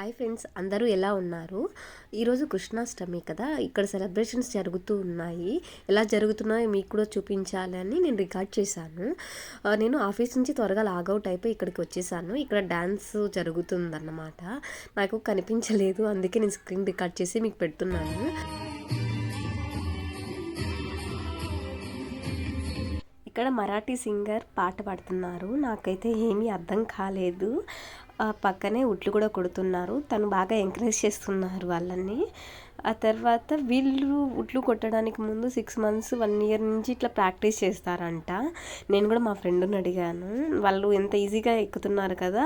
Hi friends, అందరూ ఎలా ఉన్నారు? ఈరోజు కృష్ణాష్టమి కదా, ఇక్కడ సెలబ్రేషన్స్ జరుగుతూ ఉన్నాయి. ఎలా జరుగుతున్నాయో మీకు కూడా చూపించాలని నేను రికార్డ్ చేశాను. నేను ఆఫీస్ నుంచి త్వరగా లాగౌట్ అయిపోయి ఇక్కడికి వచ్చేసాను. ఇక్కడ డ్యాన్స్ జరుగుతుందన్నమాట. నాకు కనిపించలేదు, అందుకే నేను స్క్రీన్ రికార్డ్ చేసి మీకు పెడుతున్నాను. ఇక్కడ మరాఠీ సింగర్ పాట పాడుతున్నారు. నాకైతే ఏమీ అర్థం కాలేదు. పక్కనే ఉట్లు కూడా కొడుతున్నారు. తను బాగా ఎంకరేజ్ చేస్తున్నారు వాళ్ళని. ఆ తర్వాత వీళ్ళు ఉట్లు కొట్టడానికి ముందు 6 months 1 year నుంచి ఇట్లా ప్రాక్టీస్ చేస్తారంట. నేను కూడా మా ఫ్రెండ్ని అడిగాను, వాళ్ళు ఎంత ఈజీగా ఎక్కుతున్నారు కదా,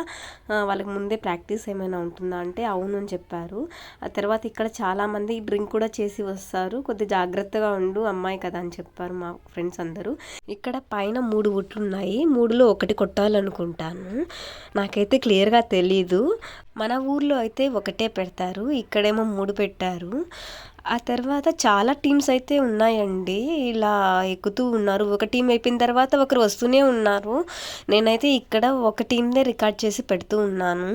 వాళ్ళకి ముందే ప్రాక్టీస్ ఏమైనా ఉంటుందా అంటే అవును అని చెప్పారు. ఆ తర్వాత ఇక్కడ చాలామంది డ్రింక్ కూడా చేసి వస్తారు, కొద్దిగా జాగ్రత్తగా ఉండు అమ్మాయి కదా అని చెప్పారు మా ఫ్రెండ్స్ అందరూ. ఇక్కడ పైన 3 ఉట్లు ఉన్నాయి, 3లో ఒకటి కొట్టాలనుకుంటాను, నాకైతే క్లియర్గా తెలీదు. మన ఊర్లో అయితే ఒకటే పెడతారు, ఇక్కడేమో 3 పెట్టారు. ఆ తర్వాత చాలా టీమ్స్ అయితే ఉన్నాయండి, ఇలా ఎక్కుతూ ఉన్నారు. ఒక టీం అయిపోయిన తర్వాత ఒకరు వస్తూనే ఉన్నారు. నేనైతే ఇక్కడ ఒక టీందే రికార్డ్ చేసి పెడుతూ ఉన్నాను,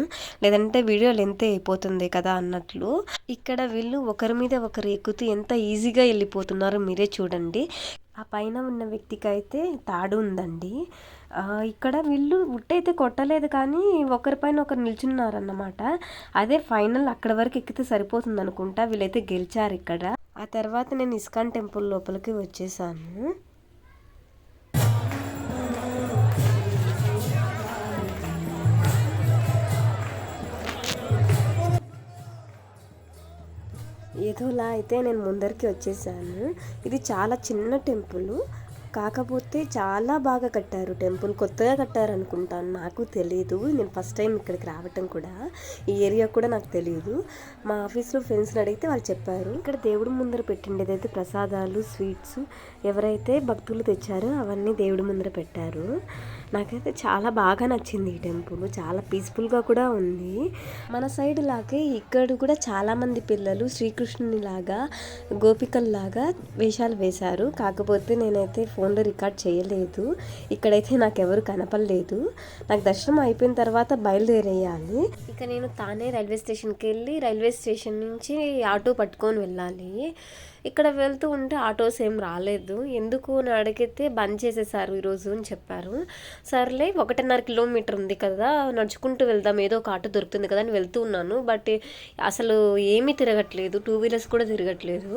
లేదంటే వీడియో లెంత్ అయిపోతుంది కదా అన్నట్లు. ఇక్కడ వీళ్ళు ఒకరి మీద ఒకరు ఎక్కుతూ ఎంత ఈజీగా వెళ్ళిపోతున్నారో మీరే చూడండి. ఆ పైన ఉన్న వ్యక్తికి అయితే తాడు ఉందండి. ఇక్కడ వీళ్ళు ఉట్టయితే కొట్టలేదు, కానీ ఒకరిపైన ఒకరు నిల్చున్నారన్నమాట. అదే ఫైనల్, అక్కడ వరకు ఎక్కితే సరిపోతుంది అనుకుంటా. వీళ్ళైతే గెలిచారు ఇక్కడ. ఆ తర్వాత నేను ఇస్కాన్ టెంపుల్ లోపలికి వచ్చేసాను. ఏదోలా అయితే నేను ముందరికి వచ్చేసాను. ఇది చాలా చిన్న టెంపుల్, కాకపోతే చాలా బాగా కట్టారు. టెంపుల్ కొత్తగా కట్టారు అనుకుంటాను, నాకు తెలియదు. నేను ఫస్ట్ టైం ఇక్కడికి రావటం కూడా, ఈ ఏరియా కూడా నాకు తెలియదు. మా ఆఫీస్లో ఫ్రెండ్స్ని అడిగితే వాళ్ళు చెప్పారు. ఇక్కడ దేవుడి ముందర పెట్టిండేదైతే ప్రసాదాలు, స్వీట్స్ ఎవరైతే భక్తులు తెచ్చారో అవన్నీ దేవుడి ముందర పెట్టారు. నాకైతే చాలా బాగా నచ్చింది ఈ టెంపుల్, చాలా పీస్ఫుల్గా కూడా ఉంది. మన సైడ్ లాగే ఇక్కడ కూడా చాలామంది పిల్లలు శ్రీకృష్ణునిలాగా గోపికల్లాగా వేషాలు వేశారు. కాకపోతే నేనైతే ఫోన్లో రికార్డ్ చేయలేదు. ఇక్కడైతే నాకెవరు కనపడలేదు. నాకు దర్శనం అయిపోయిన తర్వాత బయలుదేరేయాలి. ఇక నేను తానే రైల్వే స్టేషన్కి వెళ్ళి రైల్వే స్టేషన్ నుంచి ఆటో పట్టుకొని వెళ్ళాలి. ఇక్కడ వెళ్తూ ఉంటే ఆటోస్ ఏం రాలేదు. ఎందుకు అని అడిగితే బంద్ చేసేసారు ఈరోజు అని చెప్పారు. సర్లే 1.5 kilometer ఉంది కదా, నడుచుకుంటూ వెళ్దాం, ఏదో ఒక ఆటో దొరుకుతుంది కదా అని వెళ్తూ ఉన్నాను. బట్ అసలు ఏమీ తిరగట్లేదు, 2 wheelers కూడా తిరగట్లేదు.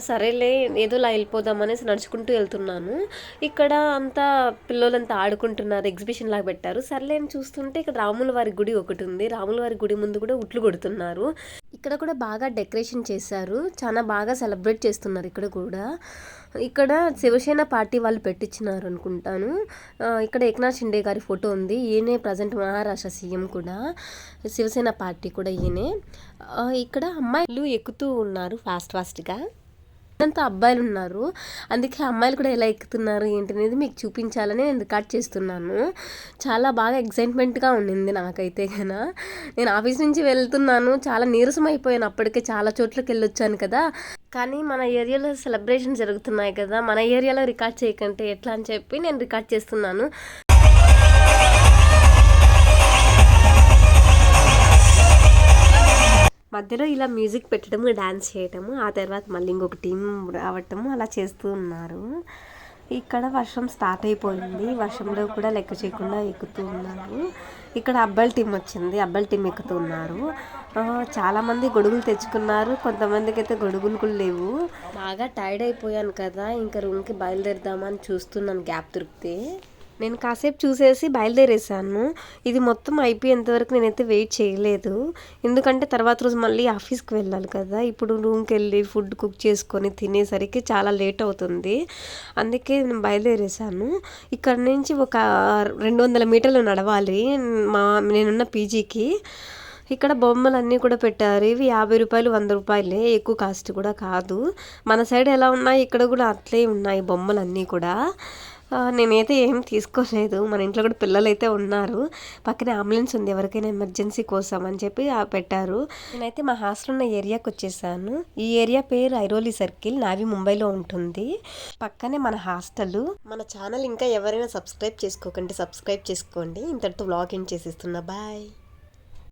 సరేలే ఏదోలా వెళ్ళిపోదాం అనేసి నడుచుకుంటూ వెళ్తున్నాను. ఇక్కడ అంతా పిల్లలంతా ఆడుకుంటున్నారు, ఎగ్జిబిషన్ లాగా పెట్టారు. సర్లే అని చూస్తుంటే ఇక్కడ రాముల వారి గుడి ఒకటి ఉంది. రాముల వారి గుడి ముందు కూడా ఉట్లు కొడుతున్నారు. ఇక్కడ కూడా బాగా డెకరేషన్ చేశారు, చాలా బాగా సెలబ్రేట్ చేస్తున్నారు ఇక్కడ కూడా. ఇక్కడ శివసేన పార్టీ వాళ్ళు పెట్టించినారు అనుకుంటాను. ఇక్కడ ఏక్నాథ్ షిండే గారి ఫోటో ఉంది, ఈయనే ప్రజెంట్ మహారాష్ట్ర సీఎం కూడా. శివసేన పార్టీ కూడా ఈయనే. ఇక్కడ అమ్మాయిలు ఎక్కుతూ ఉన్నారు ఫాస్ట్గా. అంతా అబ్బాయిలు ఉన్నారు, అందుకే అమ్మాయిలు కూడా ఎలా ఎక్కుతున్నారు ఏంటనేది మీకు చూపించాలని నేను రికార్డ్ చేస్తున్నాను. చాలా బాగా ఎక్సైట్మెంట్గా ఉండింది నాకైతే కన్నా. నేను ఆఫీస్ నుంచి వెళ్తున్నాను, చాలా నీరసం అయిపోయాను. అప్పటికే చాలా చోట్లకి వెళ్ళొచ్చాను కదా, కానీ మన ఏరియాలో సెలబ్రేషన్ జరుగుతున్నాయి కదా, మన ఏరియాలో రికార్డ్ చేయకంటే ఎట్లా అని చెప్పి నేను రికార్డ్ చేస్తున్నాను. మధ్యలో ఇలా మ్యూజిక్ పెట్టడము, డ్యాన్స్ చేయటము, ఆ తర్వాత మళ్ళీ ఇంకొక టీం రావటము, అలా చేస్తూ ఉన్నారు. ఇక్కడ వర్షం స్టార్ట్ అయిపోయింది, వర్షంలో కూడా లెక్క చేయకుండా ఎక్కుతూ ఉన్నారు. ఇక్కడ అబ్బాయిల టీం వచ్చింది, అబ్బాయిల టీం ఎక్కుతూ ఉన్నారు. చాలామంది గొడుగులు తెచ్చుకున్నారు, కొంతమందికి అయితే గొడుగులు కూడా లేవు. బాగా టైర్డ్ అయిపోయాను కదా, ఇంకా రూమ్కి బయలుదేరదామని చూస్తున్నాను గ్యాప్ దొరికితే. నేను కాసేపు చూసేసి బయలుదేరేసాను. ఇది మొత్తం అయిపోయేంత వరకు నేనైతే వెయిట్ చేయలేదు, ఎందుకంటే తర్వాత రోజు మళ్ళీ ఆఫీస్కి వెళ్ళాలి కదా. ఇప్పుడు రూమ్కి వెళ్ళి ఫుడ్ కుక్ చేసుకొని తినేసరికి చాలా లేట్ అవుతుంది, అందుకే నేను బయలుదేరేసాను. ఇక్కడ నుంచి ఒక 200 మీటర్లు నడవాలి నేనున్న పీజీకి. ఇక్కడ బొమ్మలు అన్నీ కూడా పెట్టారు, ఇవి 50 రూపాయలు 100 రూపాయలే, ఎక్కువ కాస్ట్ కూడా కాదు. మన సైడ్ ఎలా ఉన్నాయి ఇక్కడ కూడా అట్లే ఉన్నాయి బొమ్మలు అన్నీ కూడా. నేనైతే ఏం తీసుకోలేదు, మన ఇంట్లో కూడా పిల్లలు అయితే ఉన్నారు. పక్కనే అంబులెన్స్ ఉంది ఎవరికైనా ఎమర్జెన్సీ కోసం అని చెప్పి పెట్టారు. నేనైతే మా హాస్టల్ ఉన్న ఏరియాకి వచ్చేసాను. ఈ ఏరియా పేరు ఐరోలి సర్కిల్, నావి ముంబైలో ఉంటుంది. పక్కనే మన హాస్టల్. మన ఛానల్ ఇంకా ఎవరైనా సబ్స్క్రైబ్ చేసుకోకండి, సబ్స్క్రైబ్ చేసుకోండి. ఇంతటితో వ్లాగ్ ఎండ్ చేసేస్తున్నా, బాయ్.